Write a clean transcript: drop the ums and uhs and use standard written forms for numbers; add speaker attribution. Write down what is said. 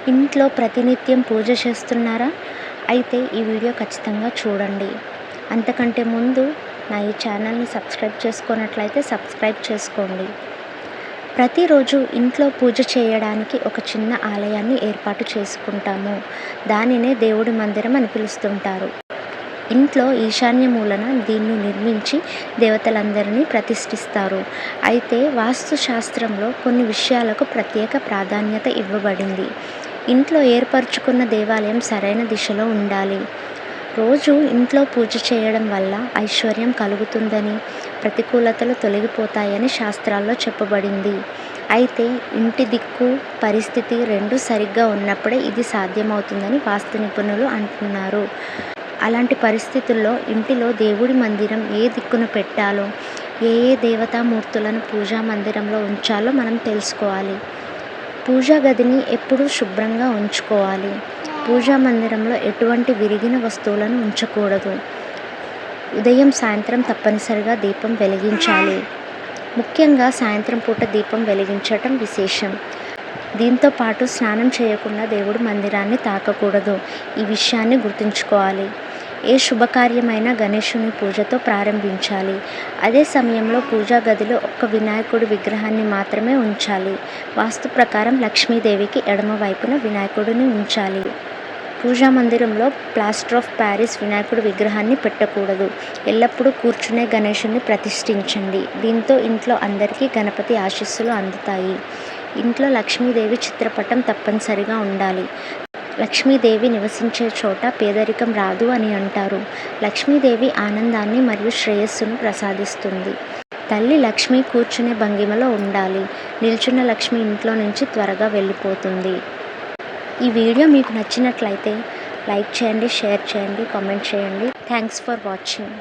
Speaker 1: ఇంట్లో ప్రతినిత్యం పూజ చేస్తున్నారా? అయితే ఈ వీడియో ఖచ్చితంగా చూడండి. అంతకంటే ముందు నా ఈ ఛానల్ని సబ్స్క్రైబ్ చేసుకున్నట్లయితే సబ్స్క్రైబ్ చేసుకోండి. ప్రతిరోజు ఇంట్లో పూజ చేయడానికి ఒక చిన్న ఆలయాన్ని ఏర్పాటు చేసుకుంటాము. దానినే దేవుడి మందిరం అని పిలుస్తుంటారు. ఇంట్లో ఈశాన్య మూలన దీన్ని నిర్మించి దేవతలందరినీ ప్రతిష్ఠిస్తారు. అయితే వాస్తు శాస్త్రంలో కొన్ని విషయాలకు ప్రత్యేక ప్రాధాన్యత ఇవ్వబడింది. ఇంట్లో ఏర్పరచుకున్న దేవాలయం సరైన దిశలో ఉండాలి. రోజు ఇంట్లో పూజ చేయడం వల్ల ఐశ్వర్యం కలుగుతుందని, ప్రతికూలతలు తొలగిపోతాయని శాస్త్రాల్లో చెప్పబడింది. అయితే ఇంటి దిక్కు, పరిస్థితి రెండూ సరిగ్గా ఉన్నప్పుడే ఇది సాధ్యమవుతుందని వాస్తు నిపుణులు అంటున్నారు. అలాంటి పరిస్థితుల్లో ఇంటిలో దేవుడి మందిరం ఏ దిక్కున పెట్టాలో, ఏ దేవతామూర్తులను పూజా మందిరంలో ఉంచాలో మనం తెలుసుకోవాలి. పూజా గదిని ఎప్పుడూ శుభ్రంగా ఉంచుకోవాలి. పూజా మందిరంలో ఎటువంటి విరిగిన వస్తువులను ఉంచకూడదు. ఉదయం సాయంత్రం తప్పనిసరిగా దీపం వెలిగించాలి. ముఖ్యంగా సాయంత్రం పూట దీపం వెలిగించటం విశేషం. దీంతో పాటు స్నానం చేయకుండా దేవుడి మందిరాన్ని తాకకూడదు. ఈ విషయాన్ని గుర్తుంచుకోవాలి. ఏ శుభకార్యమైనా గణేశుని పూజతో ప్రారంభించాలి. అదే సమయంలో పూజా గదిలో ఒక్క వినాయకుడి విగ్రహాన్ని మాత్రమే ఉంచాలి. వాస్తు ప్రకారం లక్ష్మీదేవికి ఎడమ వైపున వినాయకుడిని ఉంచాలి. పూజా మందిరంలో ప్లాస్టర్ ఆఫ్ ప్యారిస్ వినాయకుడి విగ్రహాన్ని పెట్టకూడదు. ఎల్లప్పుడూ కూర్చునే గణేశుని ప్రతిష్ఠించండి. దీంతో ఇంట్లో అందరికీ గణపతి ఆశీస్సులు అందుతాయి. ఇంట్లో లక్ష్మీదేవి చిత్రపటం తప్పనిసరిగా ఉండాలి. లక్ష్మీదేవి నివసించే చోట పేదరికం రాదు అని అంటారు. లక్ష్మీదేవి ఆనందాన్ని మరియు శ్రేయస్సును ప్రసాదిస్తుంది. తల్లి లక్ష్మి కూర్చునే భంగిమలో ఉండాలి. నిల్చున్న లక్ష్మి ఇంట్లో నుంచి త్వరగా వెళ్ళిపోతుంది. ఈ వీడియో మీకు నచ్చినట్లయితే లైక్ చేయండి, షేర్ చేయండి, కామెంట్ చేయండి. Thanks for watching.